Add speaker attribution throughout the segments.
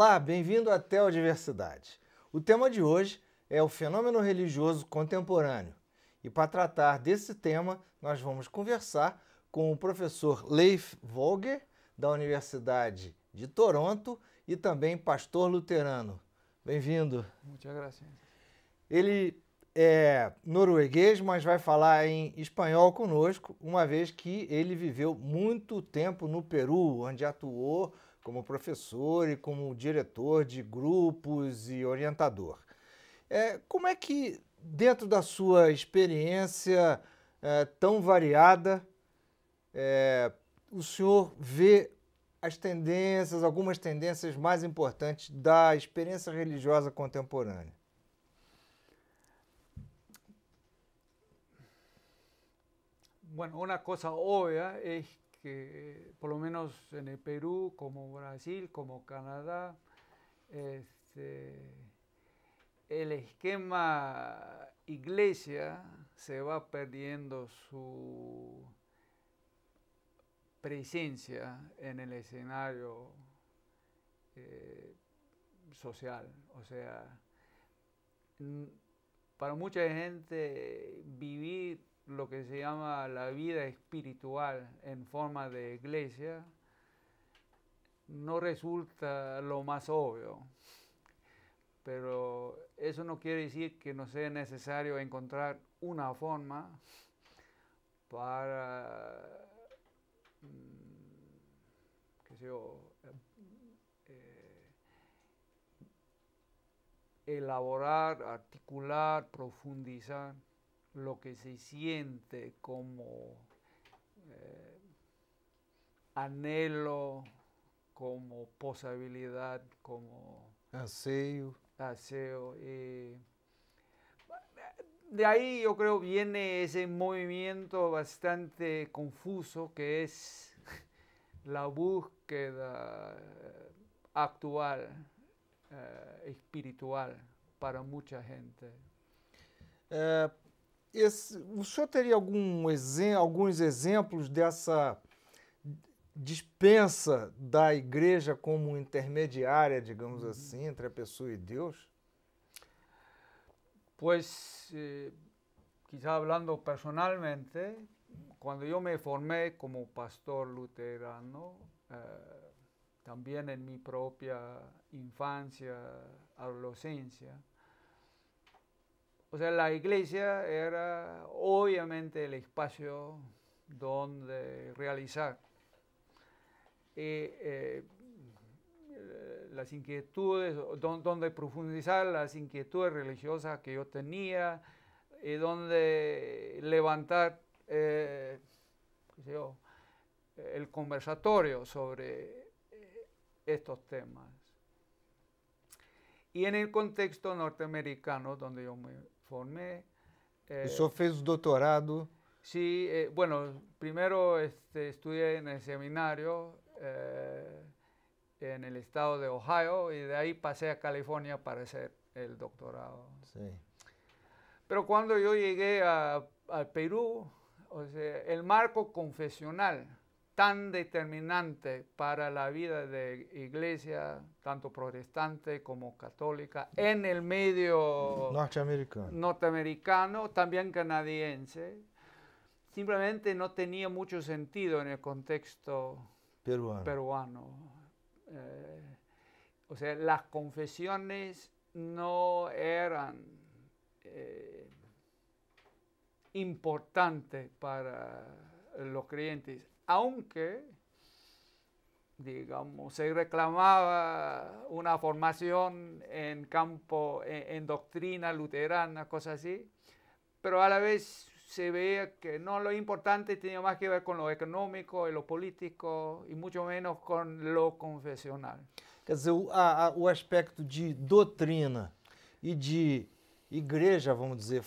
Speaker 1: Olá, bem-vindo à Teodiversidade. O tema de hoje é o fenômeno religioso contemporâneo. E para tratar desse tema, nós vamos conversar com o professor Leif Volger, da Universidade de Toronto, e também pastor luterano. Bem-vindo.
Speaker 2: Muchas gracias.
Speaker 1: Ele é norueguês, mas vai falar em espanhol conosco, uma vez que ele viveu muito tempo no Peru, onde atuou como professor e como diretor de grupos e orientador. Como é que, dentro da sua experiência tão variada, o senhor vê as tendências, algumas tendências mais importantes da experiência religiosa contemporânea?
Speaker 2: Bueno, una cosa obvia es que, por lo menos en el Perú, como Brasil, como Canadá, el esquema iglesia se va perdiendo su presencia en el escenario social. O sea, para mucha gente vivir lo que se llama la vida espiritual en forma de iglesia no resulta lo más obvio, pero eso no quiere decir que no sea necesario encontrar una forma para qué sé yo, elaborar, articular, profundizar lo que se siente como anhelo, como posibilidad, como
Speaker 1: anseio.
Speaker 2: De ahí yo creo viene ese movimiento bastante confuso que es la búsqueda actual, espiritual para mucha gente.
Speaker 1: O senhor teria alguns exemplos dessa dispensa da igreja como intermediária, digamos assim, entre a pessoa e Deus?
Speaker 2: Pues, quizá hablando personalmente, cuando yo me formé como pastor luterano, también en mi propia infancia, adolescencia, o sea, la iglesia era obviamente el espacio donde realizar las inquietudes, donde profundizar las inquietudes religiosas que yo tenía, y donde levantar qué sé yo, el conversatorio sobre estos temas. Y en el contexto norteamericano, donde yo me formé.
Speaker 1: O senhor fez o doutorado?
Speaker 2: Sí, bueno, primero estudié en el seminario en el estado de Ohio y de ahí pasé a California para hacer el doctorado.
Speaker 1: Sí.
Speaker 2: Pero cuando yo llegué al Perú, o sea, el marco confesional tan determinante para la vida de iglesia, tanto protestante como católica, en el medio norteamericano, también canadiense, simplemente no tenía mucho sentido en el contexto peruano. O sea, las confesiones no eran importantes para los creyentes, aunque, digamos, se reclamaba una formación en campo, en doctrina luterana, cosas así, pero a la vez se veía que no, lo importante tenía más que ver con lo económico y lo político y mucho menos con lo confesional.
Speaker 1: Quer dizer, o aspecto de doutrina e de igreja, vamos dizer,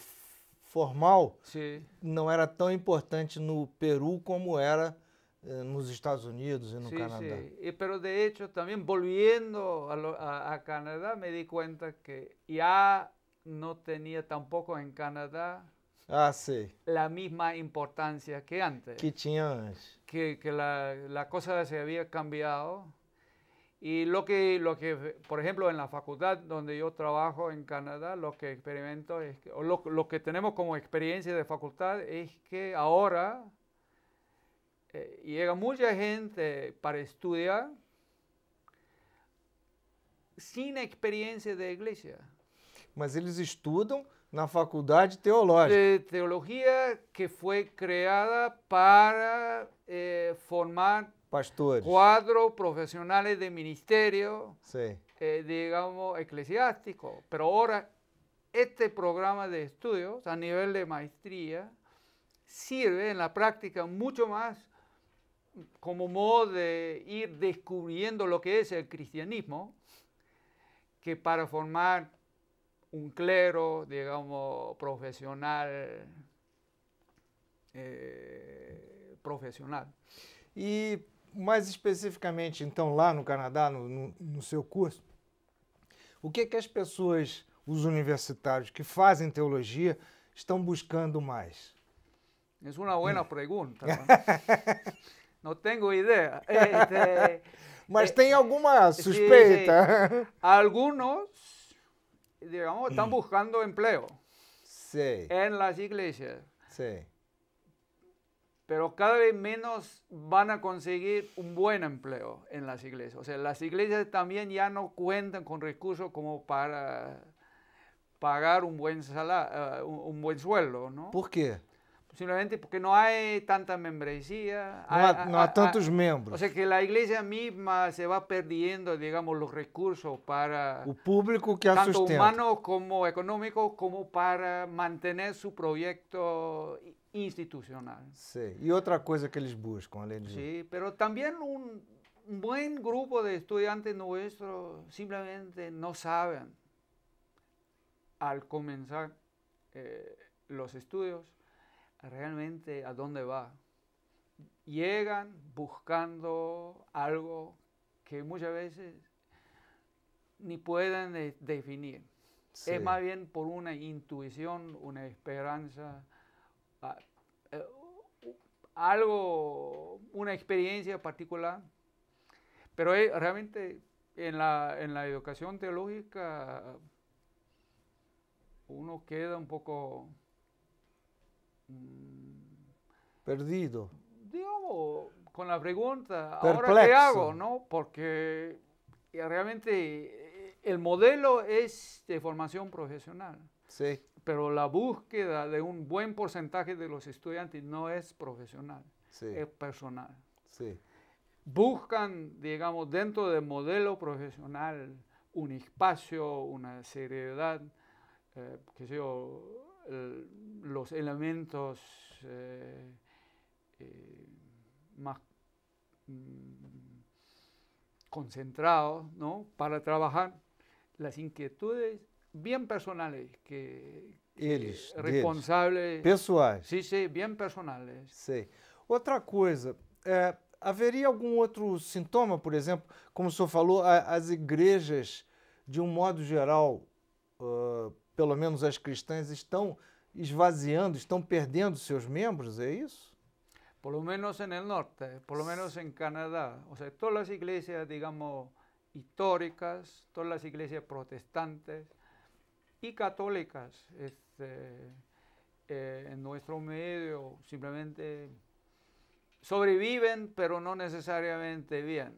Speaker 1: formal,
Speaker 2: sí,
Speaker 1: não era tão importante no Peru como era nos Estados Unidos y no Canadá.
Speaker 2: Sí, pero de hecho también volviendo a Canadá me di cuenta que ya no tenía tampoco en Canadá la misma importancia que antes.
Speaker 1: Que tinha antes.
Speaker 2: Que la cosa se había cambiado Y por ejemplo, en la facultad donde yo trabajo en Canadá, lo que experimento es que, o lo que tenemos como experiencia de facultad es que ahora llega mucha gente para estudiar sin experiencia de iglesia.
Speaker 1: Mas eles estudam na faculdade teológica.
Speaker 2: De teología que fue creada para formar
Speaker 1: Pastores.
Speaker 2: cuadros profesionales de ministerio,
Speaker 1: Sei.
Speaker 2: digamos, eclesiástico. Pero ahora, este programa de estudios a nivel de maestría sirve en la práctica mucho más como modo de ir descubriendo lo que es el cristianismo que para formar un clero, digamos, profesional.
Speaker 1: E mais especificamente, então, lá no Canadá, no seu curso, o que as pessoas, os universitários que fazem teologia, estão buscando mais?
Speaker 2: Es una buena pregunta. No tengo idea.
Speaker 1: Mas tem alguma suspeita?
Speaker 2: Sí. Algunos, digamos, están buscando empleo
Speaker 1: Sei.
Speaker 2: en las iglesias.
Speaker 1: Sei.
Speaker 2: Pero cada vez menos van a conseguir un buen empleo en las iglesias. O sea, las iglesias también ya no cuentan con recursos como para pagar un buen salario, un buen sueldo, ¿no?
Speaker 1: Por quê?
Speaker 2: Simplemente porque no hay tanta membresía.
Speaker 1: Não há tantos membros.
Speaker 2: O sea que la iglesia misma se va perdiendo, digamos, los recursos para
Speaker 1: O público que a
Speaker 2: tanto
Speaker 1: sustenta.
Speaker 2: humanos como económicos, como para mantener su proyecto institucional.
Speaker 1: Sei. E outra coisa que eles buscam, além de...
Speaker 2: Sí, pero también un buen grupo de estudiantes nuestros simplemente no saben al comenzar los estudios realmente a dónde va. Llegan buscando algo que muchas veces ni pueden definir.
Speaker 1: Sí.
Speaker 2: Es más bien por una intuición, una esperanza, algo, una experiencia particular. Pero realmente en la educación teológica uno queda un poco...
Speaker 1: Perdido.
Speaker 2: Digamos, con la pregunta,
Speaker 1: Perplexo.
Speaker 2: ¿ahora qué hago? ¿No? Porque realmente el modelo es de formación profesional,
Speaker 1: Sei.
Speaker 2: pero la búsqueda de un buen porcentaje de los estudiantes no es profesional,
Speaker 1: Sei.
Speaker 2: es personal.
Speaker 1: Sei.
Speaker 2: Buscan, digamos, dentro del modelo profesional un espacio, una seriedad, qué sé yo, los elementos más concentrados, ¿no? Para trabajar las inquietudes bien personales
Speaker 1: Eles,
Speaker 2: responsables.
Speaker 1: pessoais.
Speaker 2: Sí, sí, bien personales.
Speaker 1: Sei. Outra coisa, haveria algum outro sintoma, por exemplo, como o senhor falou, as igrejas, de um modo geral, pelo menos as cristãs, estão esvaziando, estão perdendo seus membros, é isso?
Speaker 2: Por lo menos en el norte, por lo menos en Canadá. O sea, todas las iglesias, digamos, históricas, todas las iglesias protestantes y católicas en nuestro medio simplemente sobreviven, pero no necesariamente bien.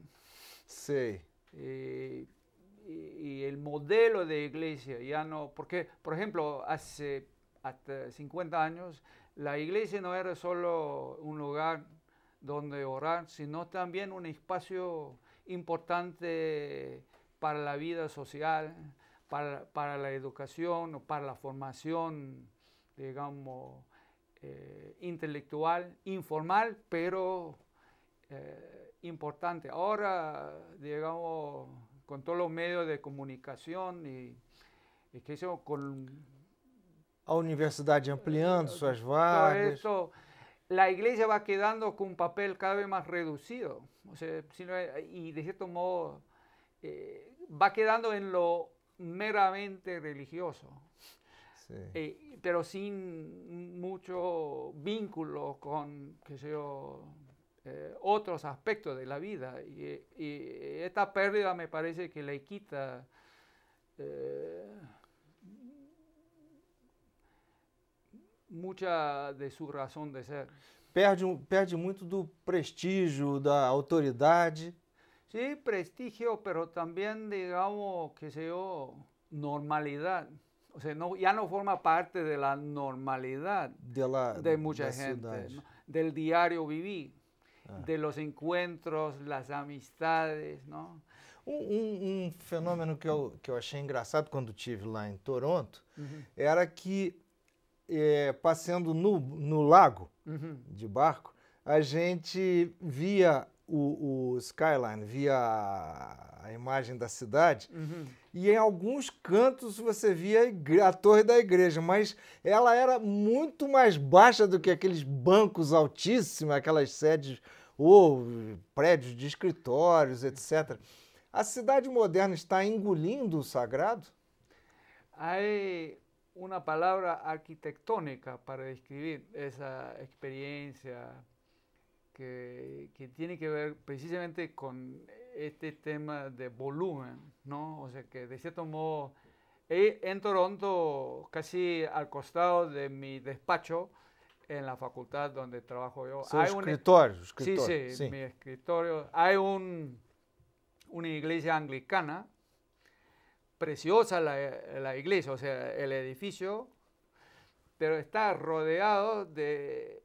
Speaker 1: Sei.
Speaker 2: Y el modelo de iglesia ya no, porque, por ejemplo, hace hasta 50 años, la iglesia no era solo un lugar donde orar, sino también un espacio importante para la vida social, para la educación, para la formación, digamos, intelectual, informal, pero importante. Ahora, digamos, con todos los medios de comunicación y que eso con...
Speaker 1: A universidade ampliando suas vagas.
Speaker 2: Esto, la iglesia va quedando con un papel cada vez más reducido. O sea, y de cierto modo va quedando en lo meramente religioso. Sí. Pero sin mucho vínculo con, qué sé yo, otros aspectos de la vida. Y esta pérdida me parece que le quita mucha de su razón de ser.
Speaker 1: Perde muito do prestígio, da autoridade.
Speaker 2: Sí, prestigio, pero también, digamos, qué sé yo, normalidad. O sea, no, ya no forma parte de la normalidad de mucha gente, ¿no? Del diario vivir, de los encuentros, las amistades, ¿no?
Speaker 1: Fenômeno que eu achei engraçado quando estive lá em Toronto era que, passeando no lago de barco, a gente via o skyline, via a imagem da cidade, e em alguns cantos você via a torre da igreja, mas ela era muito mais baixa do que aqueles bancos altíssimos, aquelas sedes ou prédios de escritórios, etc. A cidade moderna está engolindo o sagrado?
Speaker 2: Hay una palabra arquitectónica para describir esa experiencia que tiene que ver precisamente con este tema de volumen, ¿no? O sea que de cierto modo, en Toronto, casi al costado de mi despacho, en la facultad donde trabajo yo,
Speaker 1: Seu escritório,
Speaker 2: sí, mi escritorio, hay una iglesia anglicana, preciosa la iglesia, o sea, el edificio, pero está rodeado de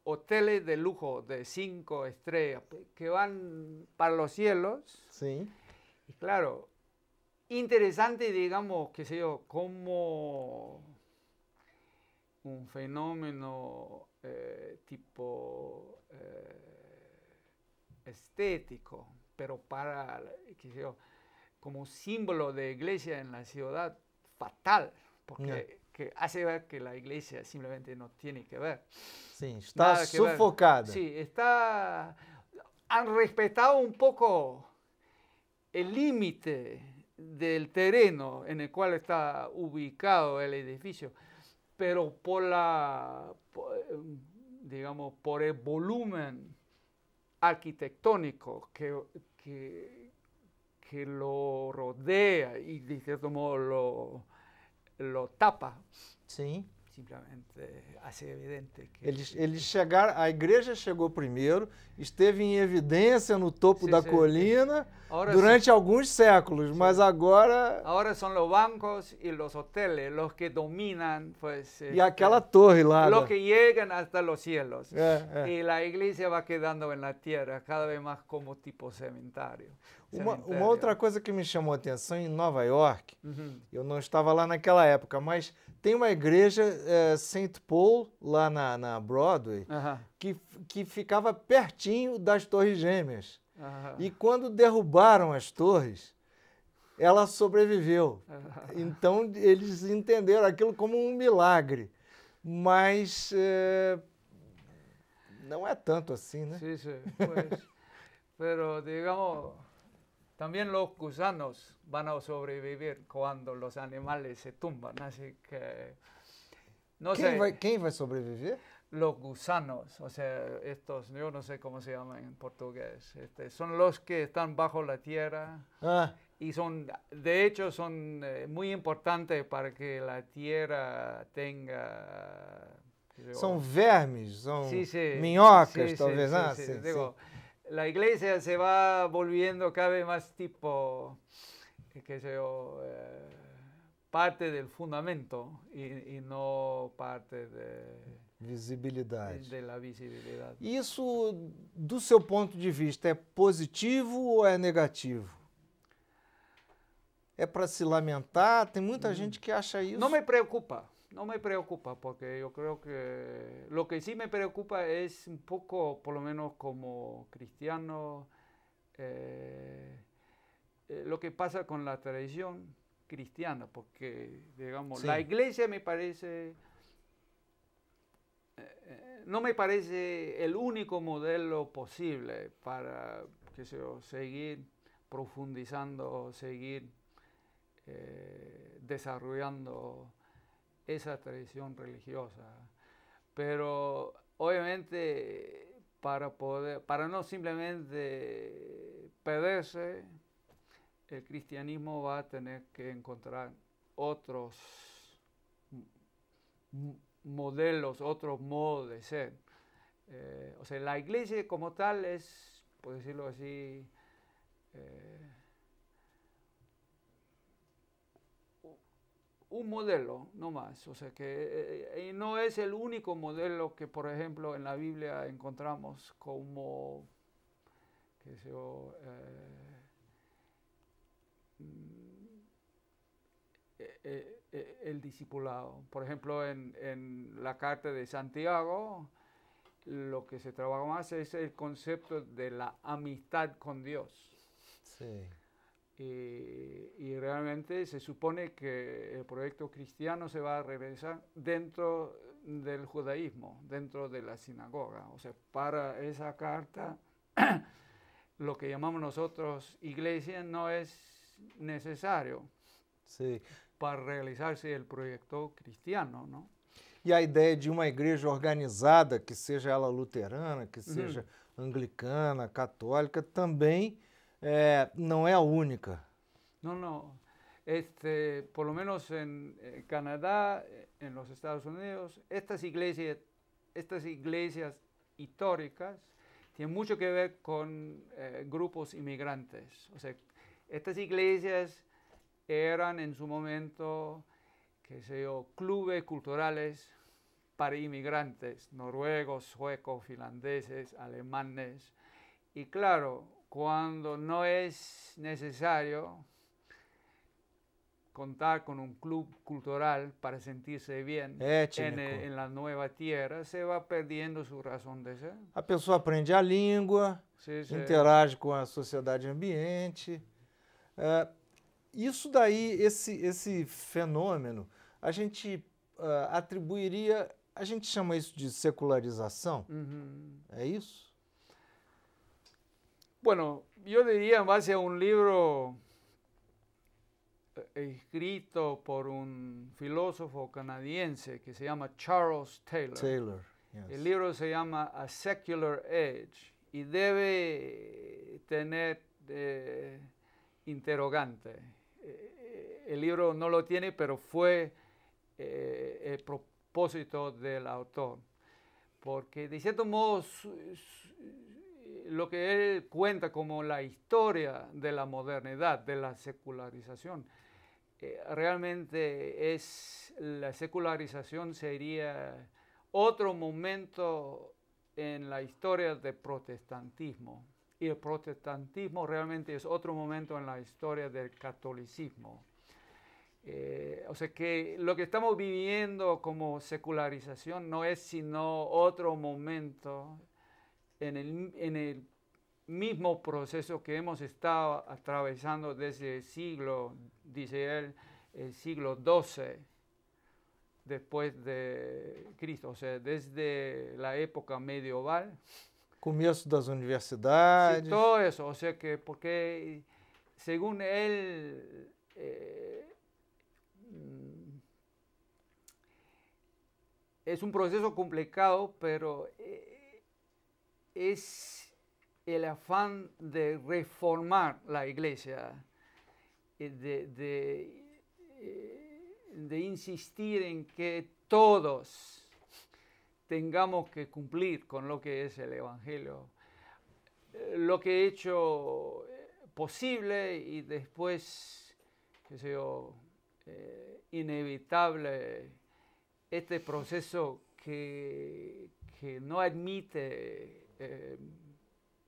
Speaker 2: hoteles de lujo de 5 estrellas que van para los cielos.
Speaker 1: Sí.
Speaker 2: Y claro, interesante, digamos, qué sé yo, como un fenómeno tipo estético, pero para, qué sé yo, como símbolo de iglesia en la ciudad, fatal, porque que hace ver que la iglesia simplemente no tiene que ver.
Speaker 1: Sí, está sufocada.
Speaker 2: Sí, han respetado un poco el límite del terreno en el cual está ubicado el edificio, pero digamos, por el volumen arquitectónico que lo rodea y de cierto modo lo tapa.
Speaker 1: Sim.
Speaker 2: Simplesmente hace evidente que...
Speaker 1: Eles chegaram, a igreja chegou primeiro, esteve em evidência no topo da colina durante alguns séculos, mas agora...
Speaker 2: Agora são os bancos e os hoteles os que dominam, pues...
Speaker 1: E aquela torre lá.
Speaker 2: Los que llegan hasta los cielos. E a igreja vai quedando na terra, cada vez mais como tipo cemitério.
Speaker 1: Uma outra coisa que me chamou a atenção em Nova York, eu não estava lá naquela época, mas tem uma igreja, St. Paul, lá na Broadway, que ficava pertinho das Torres Gêmeas. E quando derrubaram as torres, ela sobreviveu. Então eles entenderam aquilo como um milagre. Mas não é tanto assim, né?
Speaker 2: Sí, sí, pues, pero digamos... También los gusanos van a sobrevivir cuando los animales se tumban, así que... No sé,
Speaker 1: ¿Quién va a sobrevivir?
Speaker 2: Los gusanos, o sea, estos, yo no sé cómo se llaman en portugués, son los que están bajo la tierra y son, de hecho, son muy importantes para que la tierra tenga...
Speaker 1: Son vermes, son minhocas, talvez,
Speaker 2: digo, la iglesia se va volviendo cada vez más tipo, qué sé yo, parte del fundamento y no parte
Speaker 1: visibilidade.
Speaker 2: De la visibilidade.
Speaker 1: Isso, do seu ponto de vista, é positivo ou é negativo? É para se lamentar? Tem muita gente que acha isso.
Speaker 2: No me preocupa, porque yo creo que lo que sí me preocupa es un poco, por lo menos como cristiano, lo que pasa con la tradición cristiana, porque, digamos, la iglesia me parece, no me parece el único modelo posible para, qué sé yo, seguir profundizando, seguir desarrollando esa tradición religiosa. Pero obviamente para no simplemente perderse, el cristianismo va a tener que encontrar otros modelos, otros modos de ser. O sea, la iglesia como tal es, por decirlo así, un modelo, no más. O sea, que no es el único modelo que, por ejemplo, en la Biblia encontramos como, qué sé yo, el discipulado. Por ejemplo, en la carta de Santiago, lo que se trabaja más es el concepto de la amistad con Dios.
Speaker 1: Sí.
Speaker 2: Y realmente se supone que el proyecto cristiano se va a realizar dentro del judaísmo, dentro de la sinagoga. O sea, para esa carta, lo que llamamos nosotros iglesia no es necesario
Speaker 1: Sí.
Speaker 2: para realizarse el proyecto cristiano, ¿no?
Speaker 1: E a ideia de uma igreja organizada, que seja ela luterana, que seja anglicana, católica, também não é a única.
Speaker 2: No, no. Por lo menos en Canadá, en los Estados Unidos, estas iglesias históricas tienen mucho que ver con grupos inmigrantes. O sea, estas iglesias eran en su momento, qué sé yo, clubes culturales para inmigrantes, noruegos, suecos, finlandeses, alemanes. Y claro, cuando no es necesario contar con un club cultural para sentirse bien en la nueva tierra, se va perdiendo su razón de ser.
Speaker 1: A pessoa aprende a língua,
Speaker 2: Sí, sí.
Speaker 1: interage com a sociedade ambiente. Isso daí, esse fenômeno, a gente atribuiria, a gente chama isso de secularização? É isso?
Speaker 2: Bueno, yo diría en base a un libro escrito por un filósofo canadiense que se llama Charles Taylor.
Speaker 1: Taylor, yes.
Speaker 2: El libro se llama A Secular Age y debe tener interrogante. El libro no lo tiene, pero fue el propósito del autor. Porque de cierto modo lo que él cuenta como la historia de la modernidad, de la secularización, realmente la secularización sería otro momento en la historia del protestantismo. Y el protestantismo realmente es otro momento en la historia del catolicismo. O sea que lo que estamos viviendo como secularización no es sino otro momento en el mismo proceso que hemos estado atravesando desde el siglo, dice él, el siglo XII después de Cristo, o sea, desde la época medieval.
Speaker 1: Começo das universidades.
Speaker 2: Sí, todo eso, o sea que, porque según él, es un proceso complicado, pero es el afán de reformar la iglesia, de insistir en que todos tengamos que cumplir con lo que es el Evangelio, lo que he hecho posible y después, qué sé yo, inevitable este proceso que no admite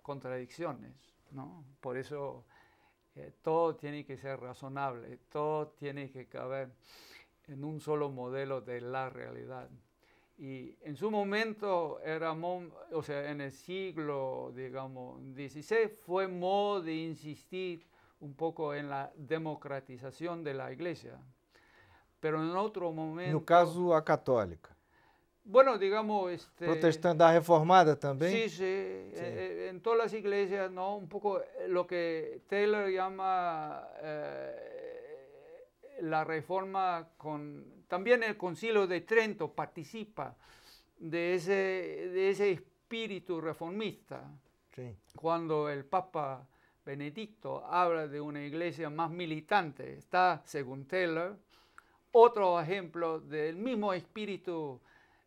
Speaker 2: contradicciones, ¿no? Por eso todo tiene que ser razonable, todo tiene que caber en un solo modelo de la realidad. Y en su momento o sea, en el siglo, digamos, XVI, fue modo de insistir un poco en la democratización de la iglesia. Pero en otro momento...
Speaker 1: No caso, a católica.
Speaker 2: Bueno, digamos...
Speaker 1: Protestante, a reformada también.
Speaker 2: Sí, sí. En todas las iglesias, ¿no? Un poco lo que Taylor llama la reforma con... También el Concilio de Trento participa de ese espíritu reformista.
Speaker 1: Sim.
Speaker 2: Cuando el Papa Benedicto habla de una iglesia más militante, está, según Taylor, otro ejemplo del mismo espíritu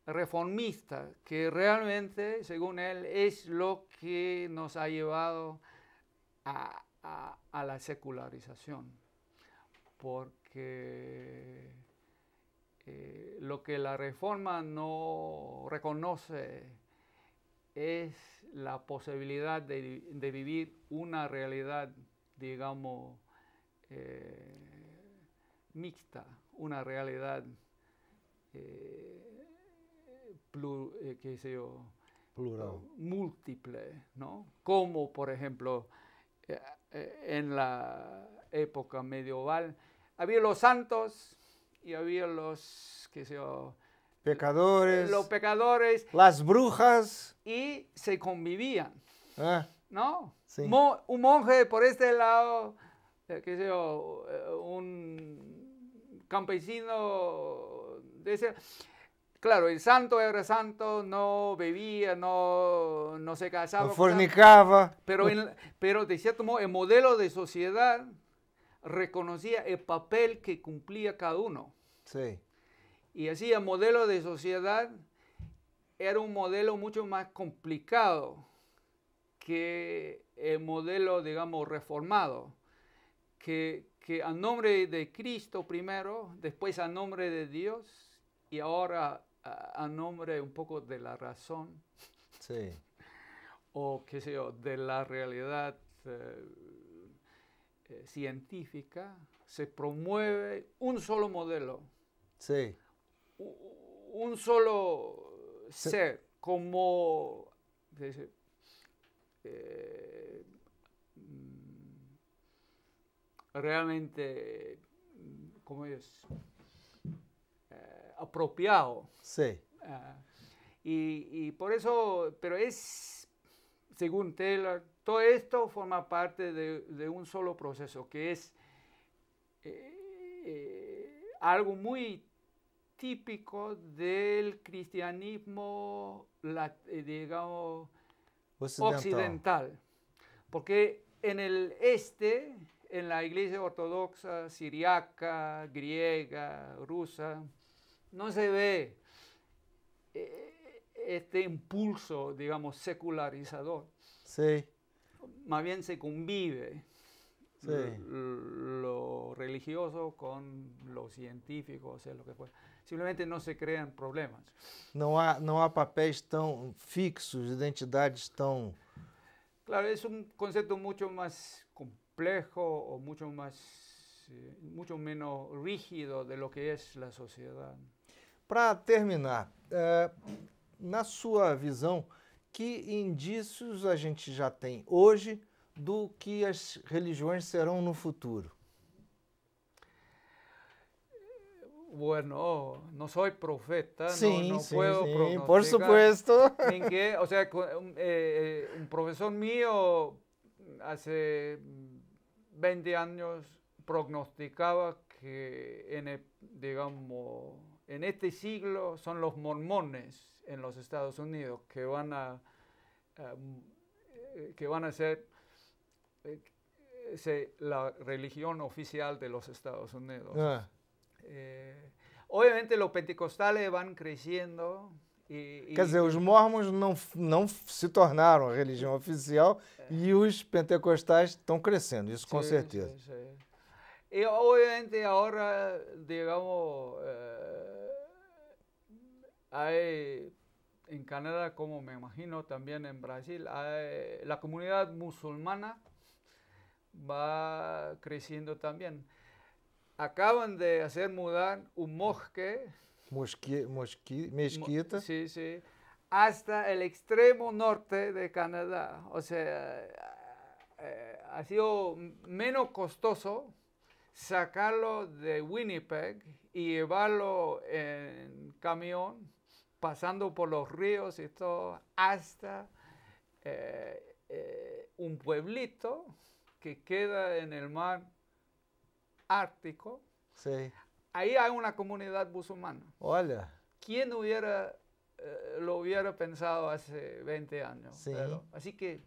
Speaker 2: reformista, que realmente, según él, es lo que nos ha llevado a la secularización. Porque lo que la reforma no reconoce es la posibilidad de vivir una realidad, digamos, mixta, una realidad qué sé yo,
Speaker 1: Plural.
Speaker 2: múltiple, ¿no? Como, por ejemplo, en la época medieval había los santos y había los, qué sé yo,
Speaker 1: Pecadores.
Speaker 2: los pecadores.
Speaker 1: Las brujas.
Speaker 2: Y se convivían,
Speaker 1: Ah,
Speaker 2: ¿no?
Speaker 1: sí.
Speaker 2: Un monje por este lado, qué sé yo, un campesino de ese. Claro, el santo era santo, no bebía, no se casaba.
Speaker 1: No fornicaba.
Speaker 2: Pero de cierto modo el modelo de sociedad reconocía el papel que cumplía cada uno.
Speaker 1: Sí.
Speaker 2: Y así el modelo de sociedad era un modelo mucho más complicado que el modelo, digamos, reformado, que a nombre de Cristo primero, después a nombre de Dios y ahora a nombre un poco de la razón,
Speaker 1: Sí.
Speaker 2: o qué sé yo, de la realidad científica, se promueve un solo modelo.
Speaker 1: Sí.
Speaker 2: Un solo ser, como realmente, como es, apropiado.
Speaker 1: Sí.
Speaker 2: Y por eso, pero es, según Taylor, todo esto forma parte de un solo proceso, que es algo muy típico del cristianismo, digamos, occidental. Porque en el este, en la iglesia ortodoxa, siriaca, griega, rusa, no se ve este impulso, digamos, secularizador.
Speaker 1: Sí.
Speaker 2: Más bien se convive
Speaker 1: sí.
Speaker 2: lo religioso con lo científico, o sea, lo que fuera. Simplemente no se crean problemas.
Speaker 1: Não há papéis tão fixos, identidades tão...
Speaker 2: Claro, es un concepto mucho más complejo o mucho menos rígido de lo que es la sociedad.
Speaker 1: Para terminar, na sua visão, que indícios a gente já tem hoje do que as religiões serão no futuro?
Speaker 2: Bueno, no soy profeta,
Speaker 1: Sim,
Speaker 2: no
Speaker 1: sim,
Speaker 2: puedo
Speaker 1: sim,
Speaker 2: pronosticar.
Speaker 1: por supuesto.
Speaker 2: En que, o sea, un profesor mío hace 20 años prognosticaba que digamos, en este siglo son los mormones en los Estados Unidos que van a ser la religión oficial de los Estados Unidos.
Speaker 1: Ah.
Speaker 2: Obviamente los pentecostales van creciendo.
Speaker 1: Quer dizer, os mormons não se tornaram a religião oficial e os pentecostais estão crescendo, isso com certeza.
Speaker 2: Sí, sí. Y obviamente ahora, digamos, hay en Canadá, como me imagino también en Brasil, la comunidad musulmana va creciendo también. Acaban de hacer mudar un mosque.
Speaker 1: Mesquita.
Speaker 2: Sí, sí. Hasta el extremo norte de Canadá. O sea, ha sido menos costoso sacarlo de Winnipeg y llevarlo en camión, pasando por los ríos y todo, hasta un pueblito que queda en el mar Ártico.
Speaker 1: Sí.
Speaker 2: Ahí hay una comunidad musulmana.
Speaker 1: Olha.
Speaker 2: ¿Quién hubiera lo hubiera pensado hace 20 años.
Speaker 1: Sí.
Speaker 2: Así que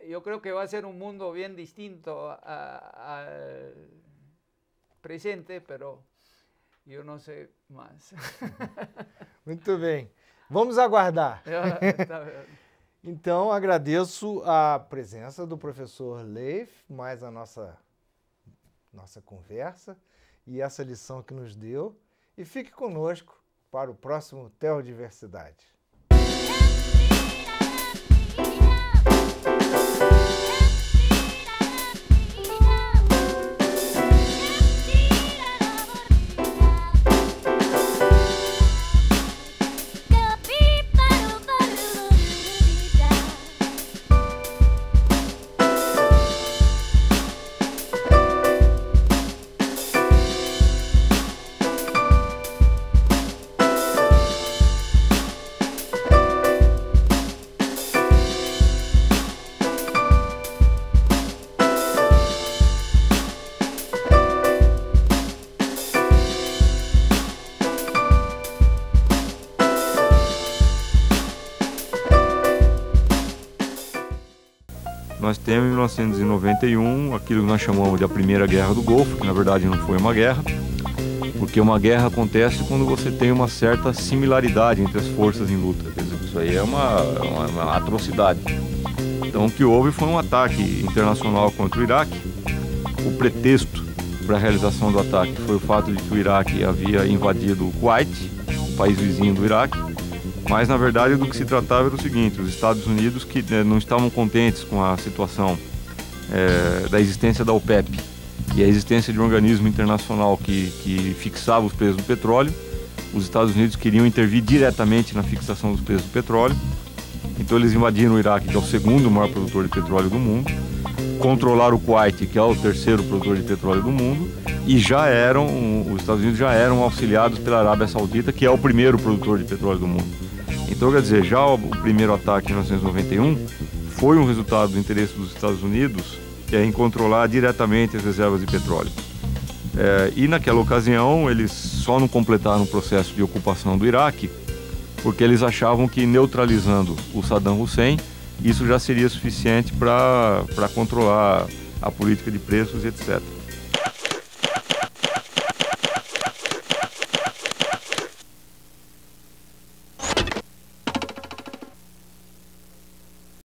Speaker 2: yo creo que va a ser un mundo bien distinto al presente, pero eu não sei mais.
Speaker 1: Muito bem. Vamos aguardar.
Speaker 2: Tá vendo.
Speaker 1: Então, agradeço a presença do professor Leif, mais a nossa conversa e essa lição que nos deu. E fique conosco para o próximo Teodiversidade.
Speaker 3: Nós temos em 1991 aquilo que nós chamamos de a Primeira Guerra do Golfo, que na verdade não foi uma guerra, porque uma guerra acontece quando você tem uma certa similaridade entre as forças em luta. Quer dizer, isso aí é uma atrocidade. Então o que houve foi um ataque internacional contra o Iraque. O pretexto para a realização do ataque foi o fato de que o Iraque havia invadido o Kuwait, o país vizinho do Iraque. Mas, na verdade, do que se tratava era o seguinte: os Estados Unidos, que não estavam contentes com a situação da existência da OPEP e a existência de um organismo internacional que fixava os preços do petróleo, os Estados Unidos queriam intervir diretamente na fixação dos preços do petróleo. Então eles invadiram o Iraque, que é o segundo maior produtor de petróleo do mundo, controlaram o Kuwait, que é o terceiro produtor de petróleo do mundo, e os Estados Unidos já eram auxiliados pela Arábia Saudita, que é o primeiro produtor de petróleo do mundo. Então, quer dizer, já o primeiro ataque em 1991 foi um resultado do interesse dos Estados Unidos em controlar diretamente as reservas de petróleo. E naquela ocasião eles só não completaram o processo de ocupação do Iraque porque eles achavam que neutralizando o Saddam Hussein isso já seria suficiente para controlar a política de preços, etc.